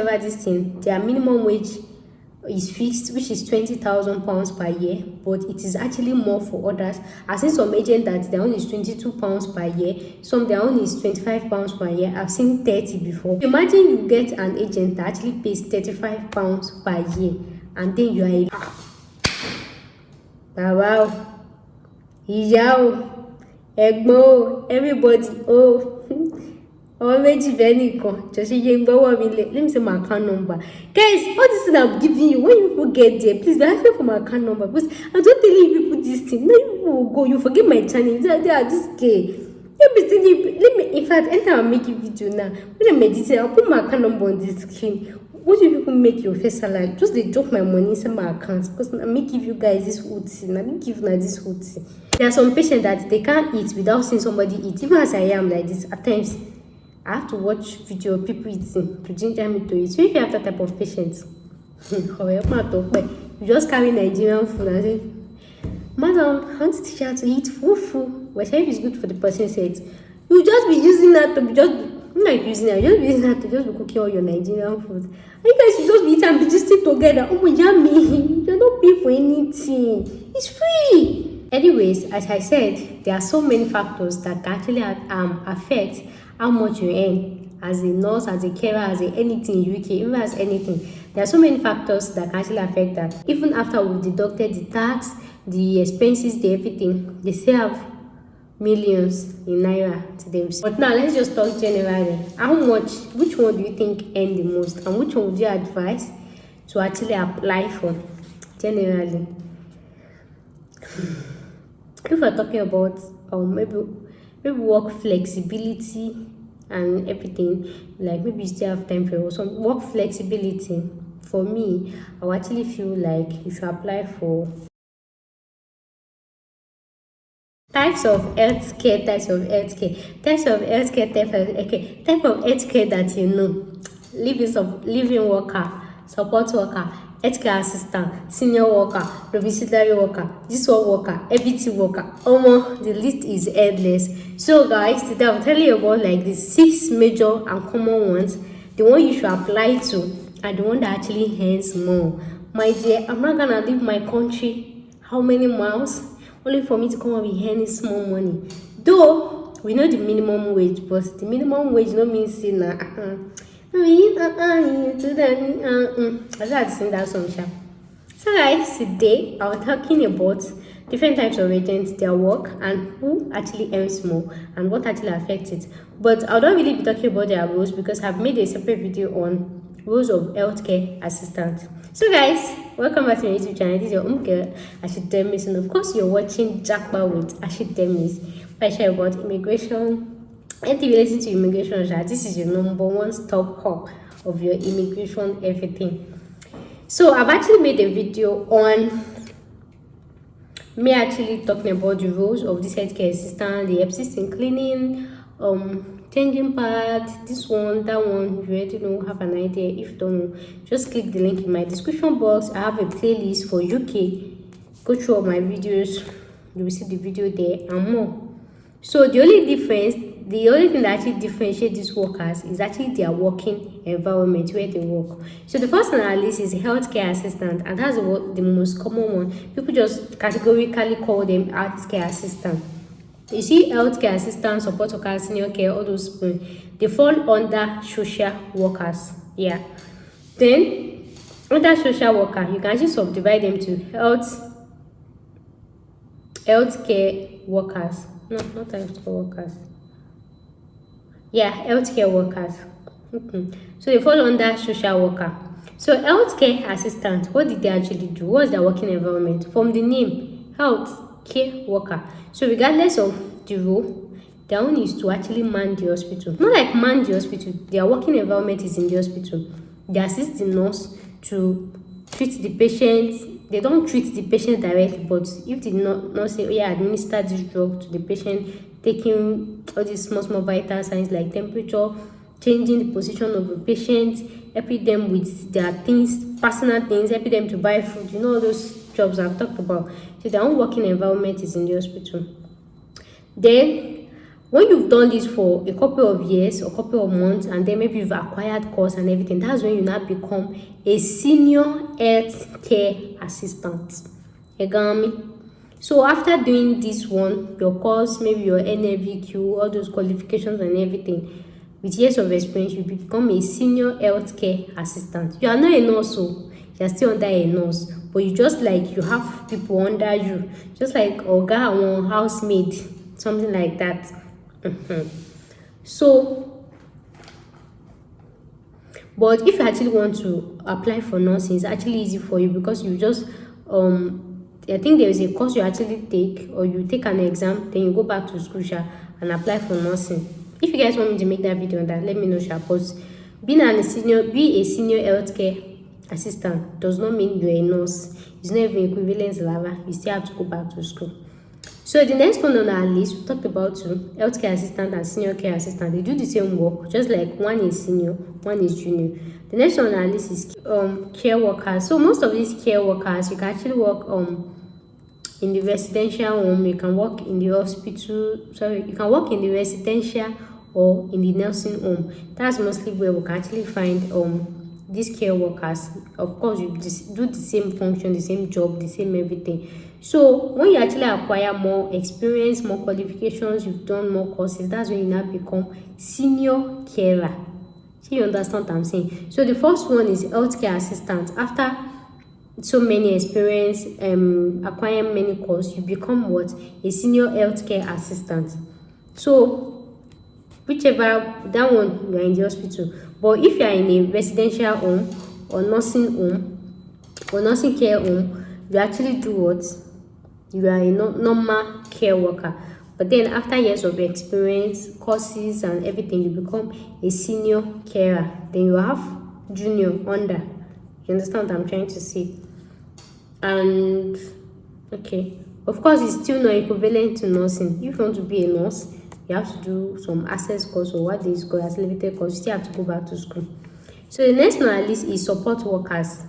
However, this thing, their minimum wage is fixed, which is £20,000 per year, but it is actually more for others. I've seen some agents that their own is £22 per year, some their own is £25 per year. I've seen 30 before. Imagine you get an agent that actually pays £35 per year, and then you are a wow, everybody, already very just let me say my account number. Guys, all this thing I'm giving you, when people get there, please don't ask me for my account number, because I'm just telling you people this thing. No, people will go, you forget my channel. They are this gay. Let me, in fact, anytime I make a video now, when I meditate, I'll put my account number on the screen. What do people make your face salary? Just they drop my money inside my account, because I may give you guys this whole thing. I may give you this whole thing. There are some patients that they can't eat without seeing somebody eat. Even as I am like this, at times I have to watch video of people eating to ginger me to eat. So if you have that type of patients, you just carry Nigerian food and say, "Madam, I want to teach you how to eat fufu." Whichever is good for the person says, you just be using that to be just like using that, just be using that to just be cooking all your Nigerian food. And you guys should just be eating and be just sit together. Oh my yummy! You're not paying for anything. It's free. Anyways, as I said, there are so many factors that can actually affect how much you earn as a nurse, as a carer, as a anything in UK, even as anything. There are so many factors that can actually affect that. Even after we've deducted the tax, the expenses, the everything, they still have millions in NAIRA to them. But now let's just talk generally. How much, which one do you think earn the most, and which one would you advise to actually apply for generally? If we're talking about maybe work flexibility and everything, like maybe you still have time for some work flexibility, for me, I would actually feel like you should apply for type of healthcare that you know. Living worker, support worker, healthcare assistant, senior worker, domiciliary worker, this one worker, everything worker. The list is endless. So guys, today I'm telling you about like the 6 major and common ones, the one you should apply to, and the one that actually earns more. My dear, I'm not gonna leave my country how many miles only for me to come and be earning small money. Though we know the minimum wage, but the minimum wage no means say I had to sing that song. So guys, today I was talking about different types of agents, their work, and who actually earns more and what actually affects it. But I don't really be talking about their roles, because I've made a separate video on roles of healthcare assistant. So guys, welcome back to my YouTube channel. This is your girl, Ashidemis, and of course you're watching Jackpot with Ashidemis. I share about immigration, anything related to immigration. This is your #1 stop hub of your immigration everything. So I've actually made a video on me actually talking about the roles of this healthcare assistant, the assistant cleaning, changing pads, this one, that one. You already know, have an idea. If you don't know, just click the link in my description box. I have a playlist for UK. Go through all my videos, you will see the video there and more. So the only thing that actually differentiates these workers is actually their working environment, where they work. So the first on our list is healthcare assistant, and that's the most common one. People just categorically call them healthcare assistant. You see, healthcare assistant, support workers, senior care, all those people, they fall under social workers. Yeah. Then under social worker, you can actually subdivide them to healthcare workers. No, not healthcare workers. Yeah, healthcare workers. So they fall under social worker. So healthcare assistant, what did they actually do? What's their working environment? From the name, healthcare worker. So regardless of the role, their own is to actually man the hospital. Not like man the hospital, their working environment is in the hospital. They assist the nurse to treat the patient. They don't treat the patient directly, but if the nurse say, administer this drug to the patient, taking all these small vital signs like temperature, changing the position of the patient, helping them with their things, personal things, helping them to buy food, all those jobs I've talked about. So their own working environment is in the hospital. Then When you've done this for a couple of years or couple of months, and then maybe you've acquired course and everything, that's when you now become a senior health care assistant. You got me? So after doing this one, your course, maybe your NAVQ, all those qualifications and everything, with years of experience, you become a senior healthcare assistant. You are not a nurse, so you are still under a nurse, but you just like you have people under you, just like oga or housemaid, something like that. So, but if you actually want to apply for nursing, it's actually easy for you, because you just I think there is a course you actually take, or you take an exam, then you go back to school and apply for nursing. If you guys want me to make that video on that, let me know, because be a senior healthcare assistant does not mean you're a nurse. It's not even equivalent level. You still have to go back to school. So the next one on our list, we talked about healthcare assistant and senior care assistant. They do the same work, just like one is senior, one is junior. The next one on our list is care workers. So most of these care workers, you can actually work in the residential home, you can work in the hospital, you can work in the residential or in the nursing home. That's mostly where we can actually find these care workers. Of course, you just do the same function, the same job, the same everything. So when you actually acquire more experience, more qualifications, you've done more courses, that's when you now become senior carer. So you understand what I'm saying? So the first one is healthcare assistant. After so many experience, acquiring many courses, you become what? A senior healthcare assistant. So whichever, that one, you are in the hospital. But if you are in a residential home or nursing home or nursing care home, you actually do what? You are a normal care worker. But then after years of experience, courses and everything, you become a senior carer. Then you have junior under. You understand what I'm trying to say? And okay, of course, it's still not equivalent to nursing. If you want to be a nurse, you have to do some access course, or what is called accelerated course. You still have to go back to school. So the next one on our list is support workers.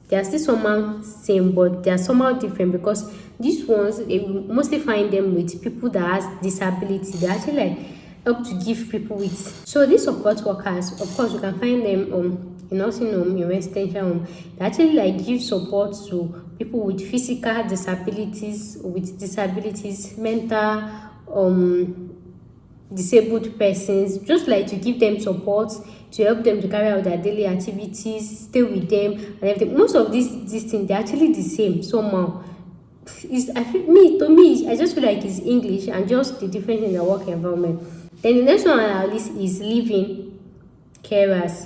They are still somehow same, but they are somehow different, because these ones, they mostly find them with people that has disability. They actually like help to give people with. So these support workers, of course, you can find them in nursing home, in residential home. They actually like give support to people with physical disabilities, mental disabled persons, just like to give them support, to help them to carry out their daily activities, stay with them and everything. Most of these things, they're actually the same somehow. To me, I just feel like it's English and just the difference in the work environment. Then the next one on our list is living carers.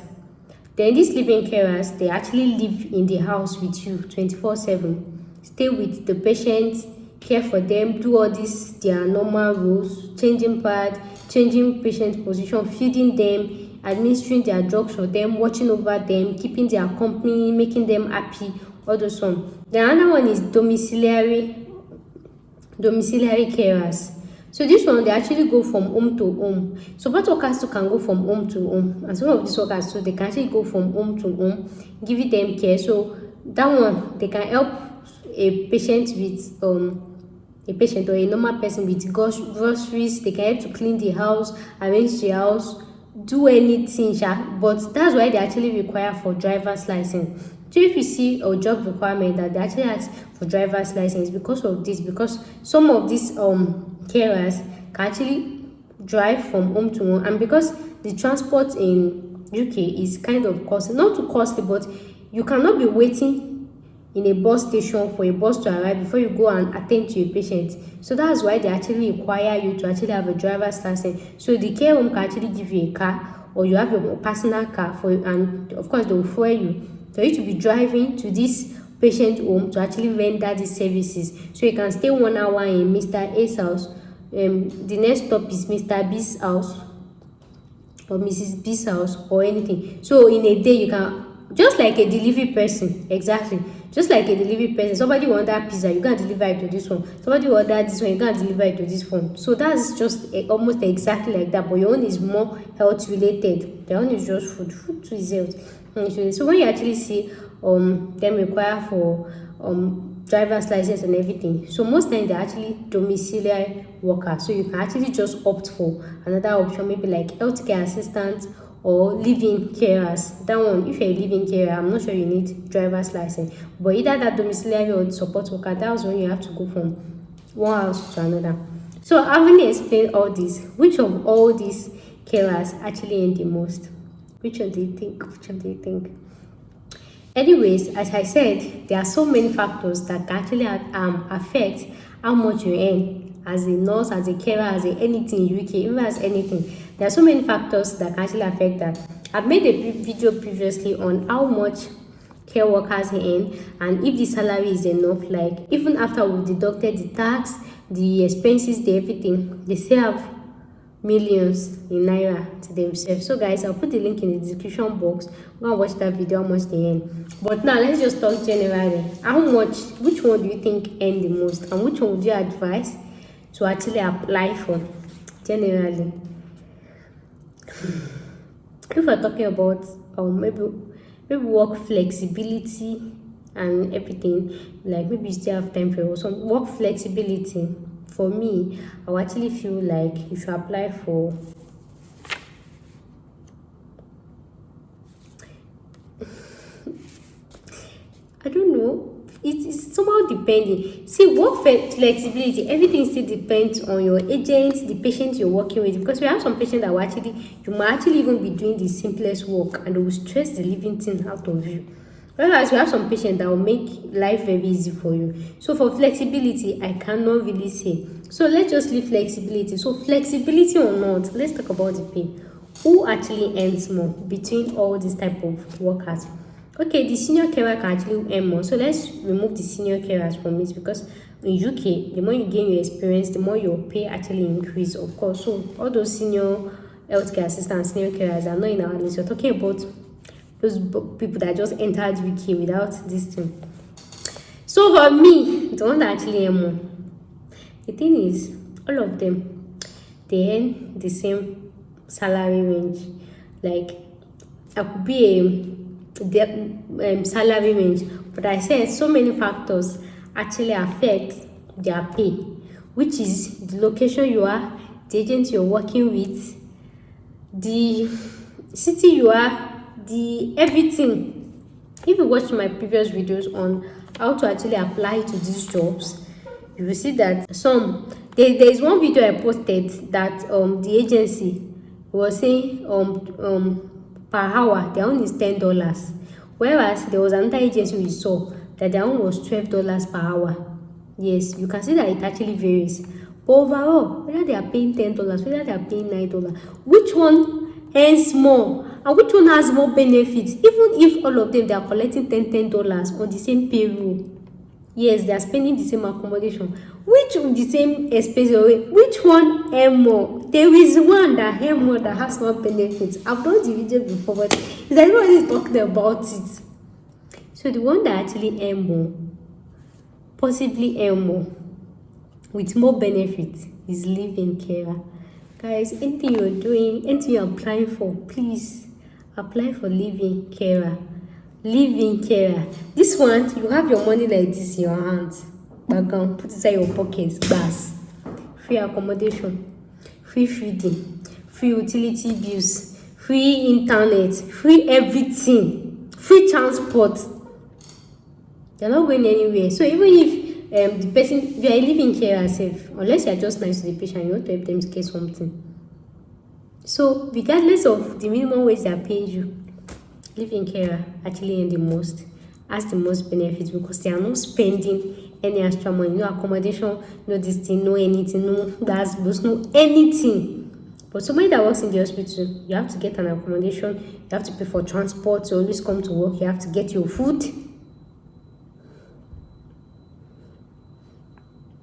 Then these living carers, they actually live in the house with you 24/7. Stay with the patient, care for them, do all this their normal roles, changing pad, changing patient position, feeding them, administering their drugs for them, watching over them, keeping their company, making them happy, all those ones. The other one is domiciliary carers. So this one, they actually go from home to home. Support workers too can go from home to home, and some of these workers too, they can actually go from home to home, giving them care. So that one, they can help a patient or a normal person with groceries. They can help to clean the house, arrange the house, do anything, but that's why they actually require for driver's license. So if you see a job requirement that they actually ask for driver's license, because of this, because some of these carers can actually drive from home to home, and because the transport in UK is kind of costly, not too costly, but you cannot be waiting in a bus station for a bus to arrive before you go and attend to a patient. So that's why they actually require you to actually have a driver's license. So the care home can actually give you a car, or you have your personal car for you, and of course they will fuel you for you to be driving to this patient home to actually render these services. So you can stay 1 hour in Mr. A's house, the next stop is Mr. B's house or Mrs. B's house or anything. So in a day you can, just like a delivery person, exactly, just like a delivery person. Somebody will order pizza, you can't deliver it to this one. Somebody will order this one, you can't deliver it to this one. So that's just almost exactly like that, but your own is more health related. Their own is just food to is health. So when you actually see them require for driver's license and everything. So most times they're actually domiciliary workers. So you can actually just opt for another option, maybe like healthcare assistant or living carers. That one, if you're a living carer, I'm not sure you need driver's license. But either that domiciliary or support worker, that's when you have to go from one house to another. So having explained all this, which of all these carers actually earn the most? Which one do you think? Which one do you think? Anyways, as I said, there are so many factors that can actually affect how much you earn as a nurse, as a carer, as a anything in UK, even as anything. There are so many factors that can actually affect that. I've made a video previously on how much care workers earn and if the salary is enough. Like even after we deducted the tax, the expenses, the everything, they still have millions in naira to themselves. So guys, I'll put the link in the description box. Go and watch that video, how much they earn. But now let's just talk generally. How much, which one do you think earn the most, and which one would you advise to actually apply for generally? If we're talking about maybe work flexibility and everything, like maybe you still have time for some work flexibility. For me, I would actually feel like you should apply for I don't know. It's somehow depending. See, work flexibility, everything still depends on your agent, the patient you're working with. Because we have some patients that you might actually even be doing the simplest work and they will stress the living thing out of you. Whereas we have some patients that will make life very easy for you. So for flexibility, I cannot really say. So let's just leave flexibility. So flexibility or not, let's talk about the pay. Who actually earns more between all these type of workers? Okay, the senior carer can actually earn more. So let's remove the senior carers from it, because in UK, the more you gain your experience, the more your pay actually increase, of course. So all those senior healthcare assistants, senior carers are not in our list. We're talking about those people that just entered UK without this thing. So for me, the one that actually earn more, the thing is, all of them, they earn the same salary range. Like, I could be a salary range, but I said so many factors actually affect their pay, which is the location you are, the agent you're working with, the city you are, the everything. If you watch my previous videos on how to actually apply to these jobs, you will see that there is one video I posted that the agency was saying per hour their own is $10, whereas there was another agency we saw that their own was $12 per hour. Yes, you can see that it actually varies. But overall, whether they are paying $10, whether they are paying $9, which one earns more and which one has more benefits? Even if all of them they are collecting $10 on the same payroll, yes, they are spending the same accommodation, which the same expense, which one earn more? There is one that earn more, that has more benefits. I've done the video before, but is everybody talking about it? So the one that actually earn more, possibly earn more, with more benefits, is living carer. Guys, anything you're doing, anything you're applying for, please apply for living carer. Living carer. This one, you have your money like this in your hands. Background, put it inside your pockets. Gas, free accommodation, free feeding, free utility bills, free internet, free everything, free transport. You're not going anywhere. So even if the person, you are living carer safe, unless you are just nice to the patient, you want to help them get something. So regardless of the minimum wage they are paying you, living carer actually earn the most, has the most benefits, because they are not spending any extra money, no accommodation, no this thing, no anything, no gas bills, no anything. But somebody that works in the hospital, you have to get an accommodation, you have to pay for transport to always come to work, you have to get your food.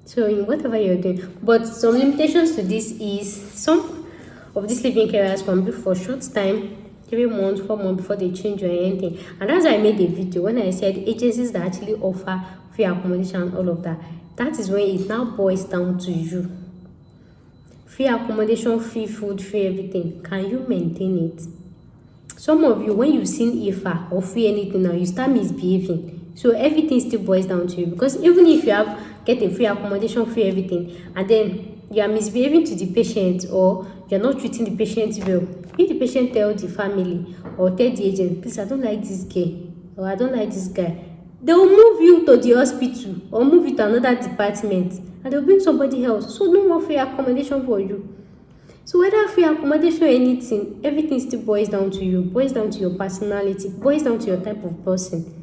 So in whatever you're doing. But some limitations to this is some of these living carers can be for short time, 3 months, 4 months before they change or anything. And that's why I made a video when I said agencies that actually offer free accommodation and all of that. That is when it now boils down to you. Free accommodation, free food, free everything. Can you maintain it? Some of you, when you've seen IFA or free anything now, you start misbehaving. So everything still boils down to you, because even if you have get a free accommodation, free everything, and then you are misbehaving to the patient or you're not treating the patient well, if the patient tells the family or tell the agent, please, I don't like this girl or I don't like this guy, they will move you to the hospital or move you to another department, and they'll bring somebody else. So no more free accommodation for you. So whether free accommodation or anything, everything still boils down to you, boils down to your personality, boils down to your type of person.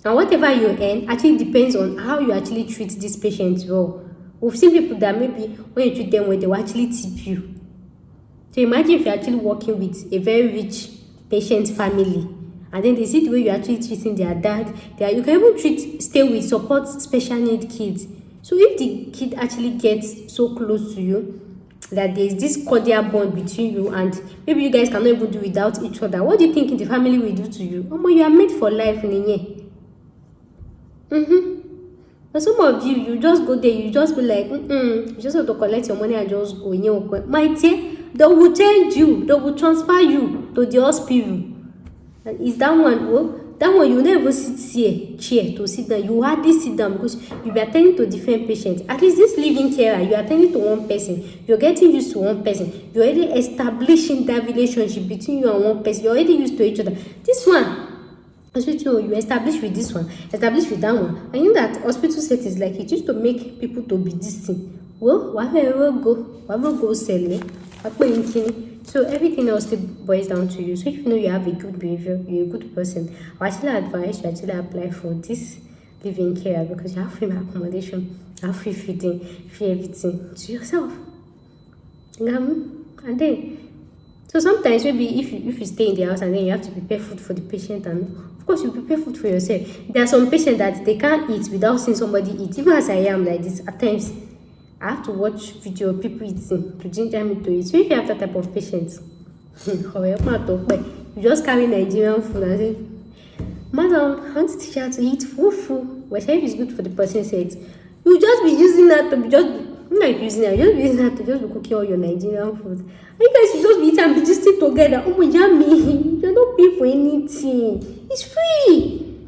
And whatever you earn actually depends on how you actually treat this patient well. We've seen people that maybe when you treat them well, they will actually tip you. So imagine if you're actually working with a very rich patient family, and then they see the way you're actually treating their dad. You can even stay with support special need kids. So if the kid actually gets so close to you that there's this cordial bond between you, and maybe you guys cannot even do without each other, what do you think the family will do to you? Oh, you are made for life, Ninye. But some of you, you just go there, you just be like, you just have to collect your money and just go. My dear, they will change you, they will transfer you to the hospital. And is that one? Oh, that one you never sit chair to sit down. You hardly sit down because you be attending to different patients. At least this living carer, you are attending to one person. You're getting used to one person. You're already establishing that relationship between you and one person. You're already used to each other. This one, hospital, you establish with this one, establish with that one. And in that hospital settings, like it used to make people to be this thing. Well, wherever go sell it. So everything else still boils down to you. So if you know you have a good behavior, you're a good person, I actually advise you actually apply for this living care, because you have free accommodation, you have free feeding, free everything to yourself. And then, so sometimes maybe if you stay in the house and then you have to prepare food for the patient, and of course you prepare food for yourself. There are some patients that they can't eat without seeing somebody eat. Even as I am like this, at times I have to watch video of people eating to ginger me to eat. So if you have that type of patients, you just carry Nigerian food and say, Madam, I want to teach you to eat fufu. Whatever is good for the person's health. You just be using that to be just not using that, just be using that to just be cooking all your Nigerian food. And you guys should just be eating and be just sitting together. Oh my yummy. You're not paying for anything. It's free.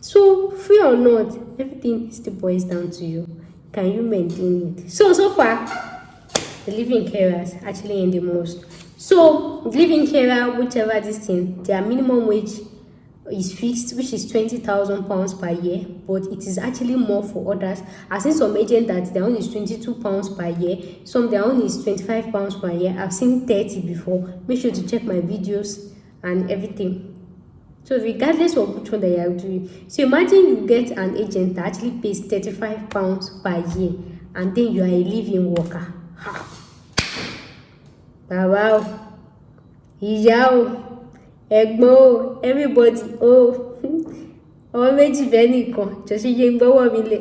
So free or not, everything still boils down to you. Can you maintain it? So far, the living carers actually earn the most. So living carer, whichever this thing, their minimum wage is fixed, which is £20,000 per year, but it is actually more for others. I've seen some agents that their own is £22 per year, some their own is £25 per year. I've seen 30 before. Make sure to check my videos and everything. So regardless of which one that you are doing, so imagine you get an agent that actually pays £35 per year, and then you are a living worker. Wow. Everybody, let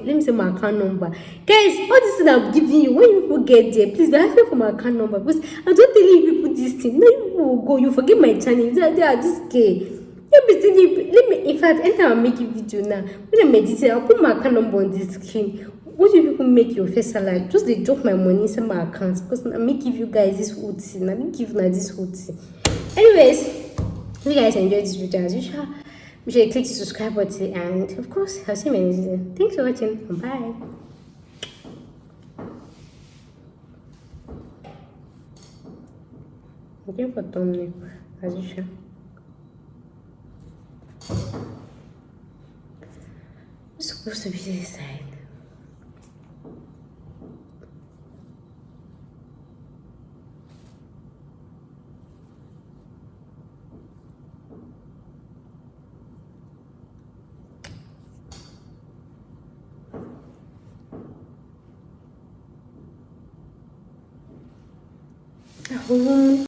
me say my account number. Guys, all this thing I'm giving you, when people get there, please be asking for my account number, because I'm just telling you people this thing. Now people will go, you forget my channel, they are this gay. In fact, anytime I make a video now, when I meditate, I'll put my account number on the screen. What do people make your face salary? Just they drop my money inside my account, because I may give you guys this whole thing. I may give you this whole thing. Anyways, if you guys enjoyed this video as usual, make sure you click the subscribe button, and of course, I'll see you in the next video. Thanks for watching. Bye. I'm going for thumbnail as usual. It's supposed to be this side.